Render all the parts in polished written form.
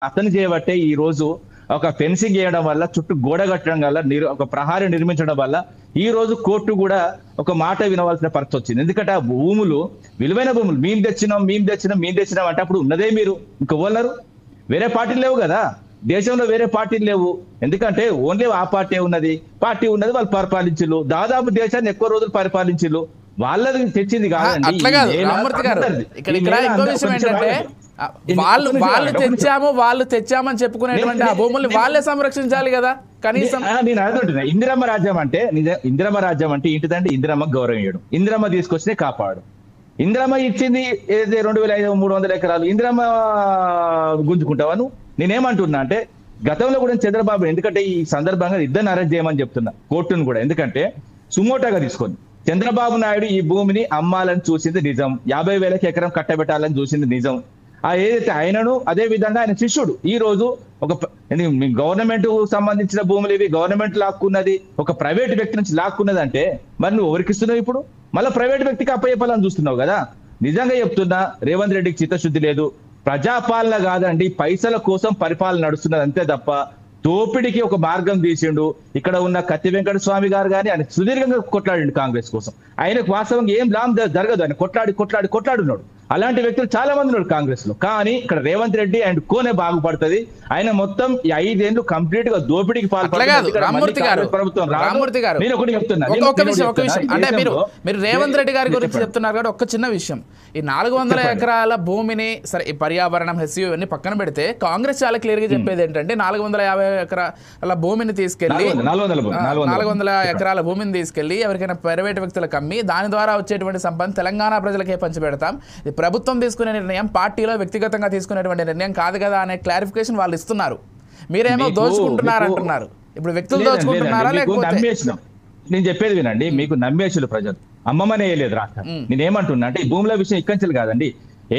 అతను చేయబట్టే ఈ రోజు ఒక ఫెన్సింగ్ చేయడం వల్ల చుట్టూ గోడ కట్టడం వల్ల ఒక ప్రహారీ నిర్మించడం వల్ల ఈ రోజు కోర్టు కూడా ఒక మాట వినవలసిన పరిస్థితి వచ్చింది. ఎందుకంటే ఆ భూములు విలువైన భూములు మేము తెచ్చినాం అంటే అప్పుడు ఉన్నదే మీరు ఇంకెవ్వరు వేరే పార్టీలు లేవు కదా, దేశంలో వేరే పార్టీలు లేవు. ఎందుకంటే ఓన్లీ ఆ పార్టీ ఉన్నది వాళ్ళు పరిపాలించిల్లు, దాదాపు దేశాన్ని ఎక్కువ రోజులు పరిపాలించిల్లు, వాళ్ళది తెచ్చింది కాదండి. అట్లా కాదు రామమూర్తి గారు, ఇక్కడ ఇంకో విషయం ఏంటంటే వాళ్ళు తెచ్చామని చెప్పుకునేటువంటి ఆ భూముల్ని వాళ్ళే సంరక్షించాలి కదా కనీసం. నేను అడుగుతున్నా, ఇందిరమ్మ రాజ్యం అంటే ఏంటిదంటే ఇందిరమ్మ గౌరవం ఇవ్వడం, ఇందిరమ్మ తీసుకొచ్చినే కాపాడు. ఇందిరమ్మ ఇచ్చింది ఏదైతే 2500-300 ఎకరాలు ఇందిరమ్మ గుంజుకుంటావా నువ్వు? నేనేమంటున్నా అంటే గతంలో కూడా చంద్రబాబు, ఎందుకంటే ఈ సందర్భంగా ఇద్దరిని అరెస్ట్ చేయమని చెప్తున్నా కోర్టును కూడా, ఎందుకంటే సుమోటాగా తీసుకొని చంద్రబాబు నాయుడు ఈ భూమిని అమ్మాలని చూసింది నిజం, 50,000 ఎకరం కట్టబెట్టాలని చూసింది నిజం. ఏదైతే ఆయనను అదే విధంగా ఆయన శిష్యుడు ఈ రోజు ఒక గవర్నమెంట్ సంబంధించిన భూములు ఇవి గవర్నమెంట్ లాక్కున్నది, ఒక ప్రైవేట్ వ్యక్తి నుంచి లాక్కున్నది అంటే మరి నువ్వు ఎవరికిస్తున్నావు? ఇప్పుడు మళ్ళీ ప్రైవేట్ వ్యక్తికి అప్పయ్యపాలని చూస్తున్నావు కదా. నిజంగా చెప్తున్నా, రేవంత్ రెడ్డికి చిత్తశుద్ధి లేదు, ప్రజాపాలన కాదండి, పైసల కోసం పరిపాలన నడుస్తున్నది అంతే తప్ప దోపిడికి ఒక మార్గం తీసిండు. ఇక్కడ ఉన్న కత్తి వెంకట స్వామి గారు కానీ ఆయన సుదీర్ఘంగా కొట్లాడిండు కాంగ్రెస్ కోసం, ఆయనకు వాస్తవంగా ఏం లాభం జరగదు, ఆయన కొట్లాడున్నాడు. అలాంటి వ్యక్తులు చాలా మంది ఉన్నారు కాంగ్రెస్ లో. కానీ ఇక్కడ రేవంత్ రెడ్డి అండ్ కోనే బాగుపడుతుంది. ఆయన మొత్తం ఈ 5 ఏళ్ళు కంప్లీట్ గా దోపిడీకి పాల్పడుతుంది. నేను ఒకటి చెప్తున్నా, అంటే మీరు రేవంత్ రెడ్డి గారి గురించి చెప్తున్నారు కాబట్టి ఒక్క చిన్న విషయం, ఈ 400 ఎకరాల భూమిని సరే ఈ పర్యావరణం హెస్యూ ఇవన్నీ పక్కన పెడితే కాంగ్రెస్ చాలా క్లియర్ గా చెప్పేది ఏంటంటే 450 ఎకరాల భూమిని తీసుకెళ్లి 400 ఎకరాల భూమిని తీసుకెళ్లి ఎవరికైనా ప్రైవేట్ వ్యక్తులకు అమ్మి దాని ద్వారా వచ్చేటువంటి సంపద తెలంగాణ ప్రజలకే పంచిపెడతాం, ప్రభుత్వం తీసుకునే నిర్ణయం పార్టీలో వ్యక్తిగతంగా తీసుకునేటువంటి నిర్ణయం కాదు కదా అనే క్లారిఫికేషన్ వాళ్ళు ఇస్తున్నారు. మీరేమో దోచుకుంటున్నారు అంటున్నారు. ఇప్పుడు వ్యక్తులు దోచుకుంటున్నారా లేకపోతే? నేను చెప్పేది వినండి, మీకు నమ్మేసులు ప్రజలు అమ్మమనే వేయలేదు రాష్ట్రం. నేనేమంటున్నా అంటే ఈ భూముల విషయం ఇక్కడి కాదండి,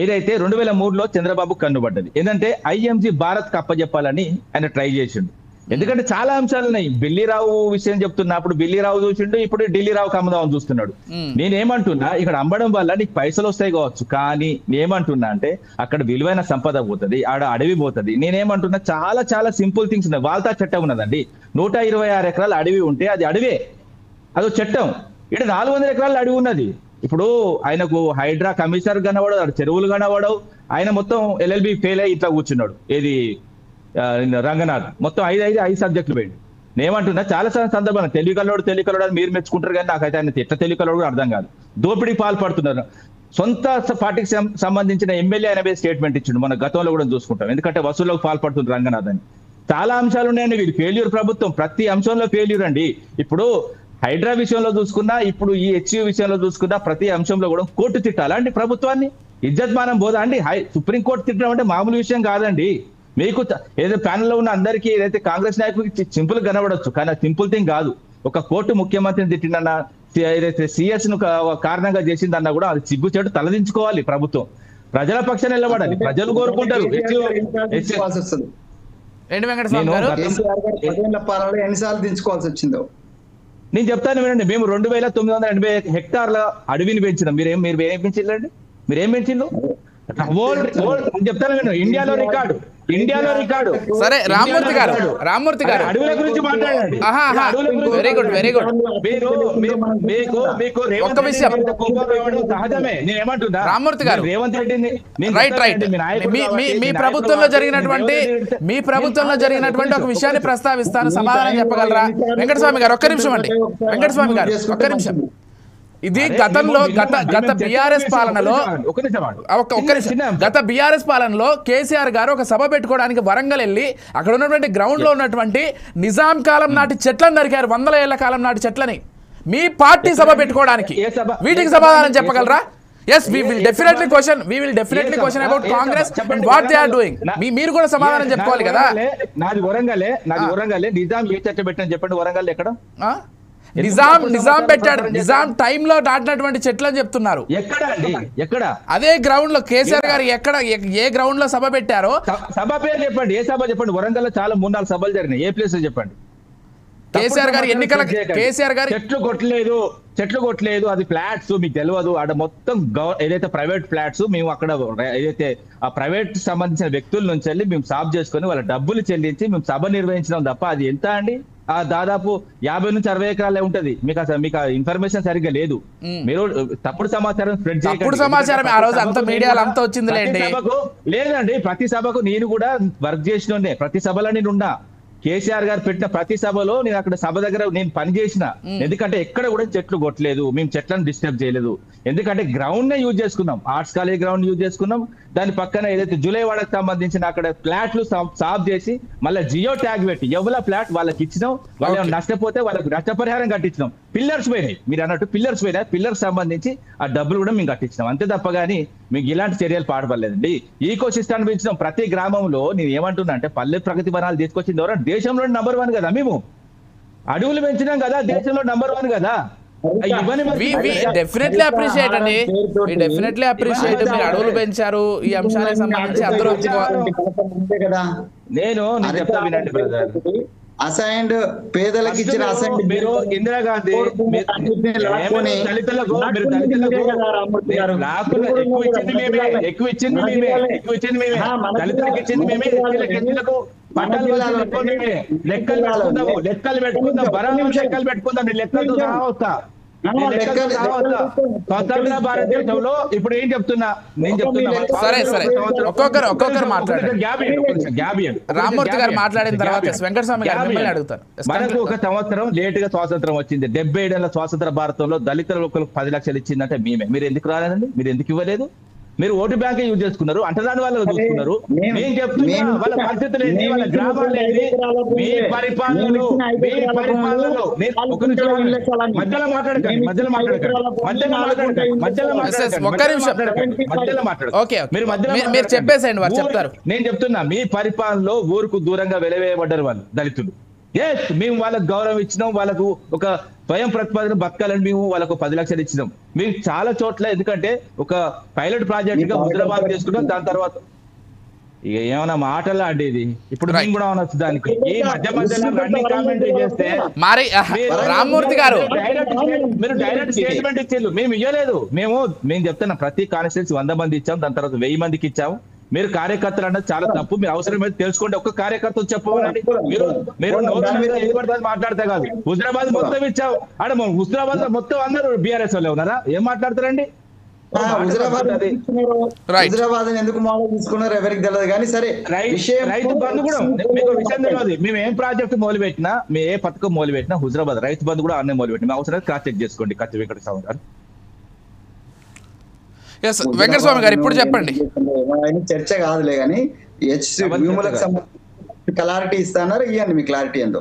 ఏదైతే 2003లో చంద్రబాబు కన్నుబడ్డది ఏంటంటే ఐఎంజీ భారత్ కు అప్పచెప్పాలని ఆయన ట్రై చేసిండు. ఎందుకంటే చాలా అంశాలు ఉన్నాయి. బిల్లీరావు విషయం చెప్తున్నా, అప్పుడు బిల్లీరావు చూసిండు, ఇప్పుడు ఢిల్లీరావుకి అమ్మదామని చూస్తున్నాడు. నేనేమంటున్నా, ఇక్కడ అమ్మడం వల్ల నీకు పైసలు వస్తాయి కావచ్చు, కానీ నేనేమంటున్నా అంటే అక్కడ విలువైన సంపద పోతుంది, ఆడ అడవి పోతుంది. నేనేమంటున్నా చాలా చాలా సింపుల్ థింగ్స్ ఉన్నాయి. వాల్తా చట్టం ఉన్నదండి, 126 ఎకరాల అడవి ఉంటే అది అడవే, అదో చట్టం. ఇక్కడ 400 ఎకరాల అడవి ఉన్నది. ఇప్పుడు ఆయనకు హైడ్రా కమిషనర్ కనబడవు, చెరువులు కనబడవు, ఆయన మొత్తం LLB ఫెయిల్ అయ్యి ఇట్లా కూర్చున్నాడు. ఏది రంగనాథ్ మొత్తం 5 సబ్జెక్టులు పోయింది. నేనేమంటున్నా చాలా సందర్భంగా తెలియకలోడు అని మీరు మెచ్చుకుంటారు, కానీ నాకైతే ఆయన ఎట్లా తెలియకలోడు కూడా అర్థం కాదు. దోపిడీకి పాల్పడుతున్నారు. సొంత పార్టీకి సంబంధించిన ఎమ్మెల్యే అనేది స్టేట్మెంట్ ఇచ్చిండు, మన గతంలో కూడా చూసుకుంటాం. ఎందుకంటే వసూళ్లకు పాల్పడుతుంది రంగనాథ్ అని. చాలా అంశాలు ఉన్నాయండి, వీళ్ళు ఫెయిల్యూర్ ప్రభుత్వం, ప్రతి అంశంలో ఫెయిల్యూర్ అండి. ఇప్పుడు హైడ్రా విషయంలో చూసుకున్నా, ఇప్పుడు ఈ HU విషయంలో చూసుకున్నా, ప్రతి అంశంలో కూడా కోర్టు తిట్టాలా అండి ప్రభుత్వాన్ని? ఇజ్జత్మానం పోదా అండి? సుప్రీంకోర్టు తిట్టడం అంటే మామూలు విషయం కాదండి. మీకు ఏదో ప్యానెల్లో ఉన్న అందరికీ ఏదైతే కాంగ్రెస్ నాయకులకి సింపుల్ కనబడవచ్చు, కానీ సింపుల్ థింగ్ కాదు. ఒక కోర్టు ముఖ్యమంత్రిని తిట్టినన్నా, ఏదైతే CS ను కారణంగా చేసిందన్నా కూడా అది సిగ్గుచేటు తలదించుకోవాలి ప్రభుత్వం. ప్రజల పక్షాన నిలబడాలి, ప్రజలు కోరుకుంటారు. ఎన్నిసార్లు దించుకోవాల్సి వచ్చిందో నేను చెప్తాను వినండి. మేము 2980 హెక్టార్ల అడవిని పెంచినాం. మీరు ఏం పెంచిందండి? మీరేం పెంచిండు? చెప్తాను నేను, ఇండియాలో రికార్డు. సరే రామమూర్తి గారు అడవుల గురించి మాట్లాడండి. Very good. ఒక్క విషయం సహజమే. నేను ఏమంటున్నా, రామమూర్తి గారు, రేవంత్ రెడ్డిని రైట్ మీ ప్రభుత్వంలో జరిగినటువంటి ఒక విషయాన్ని ప్రస్తావిస్తాను, సమాధానం చెప్పగలరా? వెంకటస్వామి గారు ఒక్క నిమిషం అండి. ఒక్క నిమిషం. ఇది గతంలో గత బీఆర్ఎస్ పాలనలో కేసీఆర్ గారు ఒక సభ పెట్టుకోవడానికి వరంగల్ వెళ్ళి అక్కడ ఉన్నటువంటి గ్రౌండ్ లో ఉన్నటువంటి నిజాం కాలం నాటి చెట్లను నరికారు, 100 ఏళ్ల కాలం నాటి చెట్లని. మీ పార్టీ సభ పెట్టుకోవడానికి వీటికి సమాధానం చెప్పగలరా? Yes, we will definitely question about Congress and what they are doing. మీరు కూడా సమాధానం చెప్పుకోవాలి కదా. నాది వరంగలే నిజాం ఏ చర్చ పెట్టని చెప్పండి. వరంగల్ ఎక్కడ? నిజాం పెట్టాడు, నిజాం టైంలో నాటినటువంటి చెట్లు అని చెప్తున్నారు. ఎక్కడ? అదే గ్రౌండ్ లో కేసీఆర్ గారు ఏ గ్రౌండ్ లో సభ పెట్టారో సభ పేరు చెప్పండి. ఏ సభ చెప్పండి? వరంగల్ లో చాలా 3-4 సభలు జరిగినాయి. ఏ ప్లేస్ చెప్పండి? కేసీఆర్ గారు చెట్లు కొట్టలేదు, చెట్లు కొట్టలేదు, అది ఫ్లాట్స్ మీకు తెలియదు. ఆడ మొత్తం ఏదైతే ప్రైవేట్ ఫ్లాట్స్ మేము అక్కడ ఏదైతే ఆ ప్రైవేట్ సంబంధించిన వ్యక్తుల నుంచి వెళ్ళి మేము సాఫ్ చేసుకొని వాళ్ళ డబ్బులు చెల్లించి మేము సభ నిర్వహించడం తప్ప అది ఎంత అండి? ఆ దాదాపు 50 నుంచి 60 ఎకరాలే ఉంటది. మీకు అసలు మీకు ఇన్ఫర్మేషన్ సరిగ్గా లేదు. మీరు తప్పుడు సమాచారం స్ప్రెడ్ చేయకండి. తప్పుడు సమాచారం ఆ రోజు అంత మీడియాలో అంతా వచ్చిందిలేండి. లేదండి, ప్రతి సభకు నేను కూడా వర్క్ చేసిన, ప్రతి సభలో నేను ఉన్నా. కేసీఆర్ గారు పెట్టిన ప్రతి సభలో నేను అక్కడ సభ దగ్గర నేను పనిచేసిన. ఎందుకంటే ఎక్కడ కూడా చెట్లు కొట్టలేదు, మేము చెట్లను డిస్టర్బ్ చేయలేదు. ఎందుకంటే గ్రౌండ్ నే యూజ్ చేసుకున్నాం, ఆర్ట్స్ కాలేజ్ గ్రౌండ్ యూజ్ చేసుకున్నాం. దాని పక్కన ఏదైతే జూలైవాడకు సంబంధించిన అక్కడ ఫ్లాట్లు సాఫ్ చేసి మళ్ళీ జియో ట్యాగ్ పెట్టి ఎవరి ఫ్లాట్ వాళ్ళకి ఇచ్చినాం. వాళ్ళు నష్టపోతే వాళ్ళకి నష్టపరిహారం కట్టించినాం. పిల్లర్స్ పోయినాయి, మీరు అన్నట్టు పిల్లర్స్ పోయినాయి. పిల్లర్స్ సంబంధించి ఆ డబ్బులు కూడా మేము కట్టించినాం. అంతే తప్ప కానీ మీకు ఇలాంటి చర్యలు పాటుపడలేదండి. ఈకో సిస్టాన్ని పెంచినాం. ప్రతి గ్రామంలో నేను ఏమంటున్నా అంటే పల్లె ప్రగతి వనాలు తీసుకొచ్చింది ఎవరో దేశంలో నంబర్ 1 కదా. మేము అడవులు పెంచినాం కదా, దేశంలో నంబర్ 1 కదా. డెఫినెట్లీ అప్రిషియేట్ అండి, డెఫినెట్లీ అప్రిషియేట్. మీరు అడవులు పెంచారు, ఈ అంశాలకు సంబంధించి అందరూ నేను చెప్తా వినండి బ్రదర్. అసైన్డ్ పేదలకు ఇచ్చిన అసైన్డ్ మీరు ఇందిరాగాంధీ ఎక్కువ ఇచ్చింది మేమే, దళితులకు ఇచ్చింది మేమే, లెక్కలు పెట్టుకుందాం, బరాబర్ లెక్కలు పెట్టుకుందాం. లెక్కలు రావస్తా స్వతంత్ర భారతదేశంలో ఇప్పుడు ఏం చెప్తున్నా నేను చెప్తున్నా. సరే ఒక్కొక్కరు మాట్లాడండి. రామ్మూర్తి గారు మాట్లాడిన తర్వాత వెంకటస్వామి గారు మిమ్మల్ని అడుగుతారు. మనకు ఒక సంవత్సరం లేట్ గా స్వాతంత్రం వచ్చింది. 77 ఏళ్ల స్వాతంత్ర భారతంలో దళితుల ఒకరికి 10 లక్షలు ఇచ్చిందంటే మేమే. మీరు ఎందుకు రాలేదండి? మీరు ఎందుకు ఇవ్వలేదు? మీరు ఓటు బ్యాంకే యూజ్ చేసుకున్నారు, అంటదాని వాళ్ళు చూసుకున్నారు. నేను చెప్తున్నా వాళ్ళ పరిస్థితులు ఏంటి, వాళ్ళ గ్రామాలు ఏంటి, మీ పరిపాలనలో మధ్యలో మాట్లాడకండి. మీరు చెప్పేసేయండి, వారు చెప్తారు. నేను చెప్తున్నా మీ పరిపాలనలో ఊరుకు దూరంగా వెలవేయబడ్డారు వాళ్ళు దళితులు. ఎస్, మేము వాళ్ళకు గౌరవం ఇచ్చినాం, వాళ్ళకు ఒక స్వయం ప్రతిపాదన బతకాలని మేము వాళ్ళకు 10 లక్షలు ఇచ్చినాం. మేము చాలా చోట్ల ఎందుకంటే ఒక పైలట్ ప్రాజెక్ట్ గా హైదరాబాద్ తీసుకున్నాం. దాని తర్వాత ఇక ఏమైనా మాటలా అండి ఇది. ఇప్పుడు మేము కూడా అనొచ్చు దానికి. ఈ మధ్య మధ్యలో రన్నింగ్ కామెంట్ చేస్తే మరి రామ్మూర్తి గారు మీరు డైరెక్ట్ స్టేట్మెంట్ ఇచ్చారు, మేము ఇవ్వలేదు. మేము చెప్తున్నా ప్రతి కాన్స్టిట్యూన్సీ 100 మంది ఇచ్చాం, దాని తర్వాత 1000 మందికి ఇచ్చాము. మీరు కార్యకర్తలు అన్నది చాలా తప్పు. మీరు అవసరమైతే తెలుసుకోండి. ఒక్క కార్యకర్త చెప్పవాలండి. మీరు మాట్లాడితే కాదు. హుజరాబాద్ మొత్తం ఇచ్చావు, ఆడ హుజరాబాద్ లో మొత్తం అందరూ బీఆర్ఎస్ వాళ్ళే ఉన్నారా? ఏం మాట్లాడతారండి? హైదరాబాద్ ఎందుకు మోడల్ తీసుకున్నారు ఎవరికి తెలియదు కానీ సరే. రైతు బంధు కూడా మీకు విషయం తెలియదు. మేము ఏం ప్రాజెక్ట్ మొదలు పెట్టినా, మేము ఏ పథకం మొదలు పెట్టినా హుజరాబాద్ రైతు బంధు కూడా అన్నీ మొదలు పెట్టినా అవసరం క్రాస్ చెక్ చేసుకోండి. కత్తి వెంకటస్వామి గారు. వెంకటస్వామి గారు ఇప్పుడు చెప్పండి. చర్చ కాదులే కానీ క్లారిటీ ఇస్తున్నారు, ఇవ్వండి మీ క్లారిటీ ఏందో.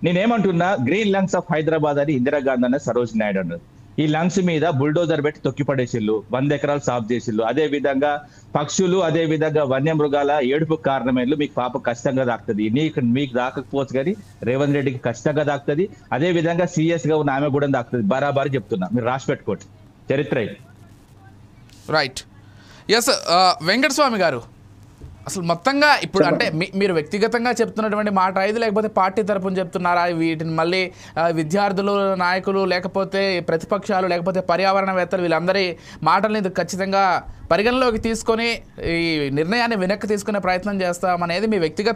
నేనేమంటున్నా, గ్రీన్ లంగ్స్ ఆఫ్ హైదరాబాద్ అని ఇందిరాగాంధీ అన్న సరోజ్ నాయుడు అన్నారు. ఈ లంగ్స్ మీద బుల్డోజర్ పెట్టి తొక్కి పడేసిళ్ళు, 100 ఎకరాలు సాఫ్ చేసిళ్ళు. అదే విధంగా పక్షులు, అదే విధంగా వన్యమృగాల ఏడుపు కారణమైనలు మీకు పాప కష్టంగా దాకుతుంది. మీకు దాకపోవచ్చు కానీ రేవంత్ రెడ్డికి కష్టంగా దాకుతుంది. అదే విధంగా సీఎస్ గా ఉన్న ఆమె కూడా దాకుతుంది. బరాబర్ చెప్తున్నా, మీరు రాసి పెట్టుకోండి, చరిత్ర ఇది. రైట్. ఎస్, వెంకటస్వామి గారు, అసలు మొత్తంగా ఇప్పుడు అంటే మీరు వ్యక్తిగతంగా చెప్తున్నటువంటి మాట ఇది, లేకపోతే పార్టీ తరపున చెప్తున్నారా? వీటిని మళ్ళీ విద్యార్థులు, నాయకులు, లేకపోతే ప్రతిపక్షాలు, లేకపోతే పర్యావరణవేత్తలు వీళ్ళందరి మాటల్ని ఖచ్చితంగా పరిగణలోకి తీసుకొని ఈ నిర్ణయాన్ని వెనక్కి తీసుకునే ప్రయత్నం చేస్తామనేది మీ వ్యక్తిగత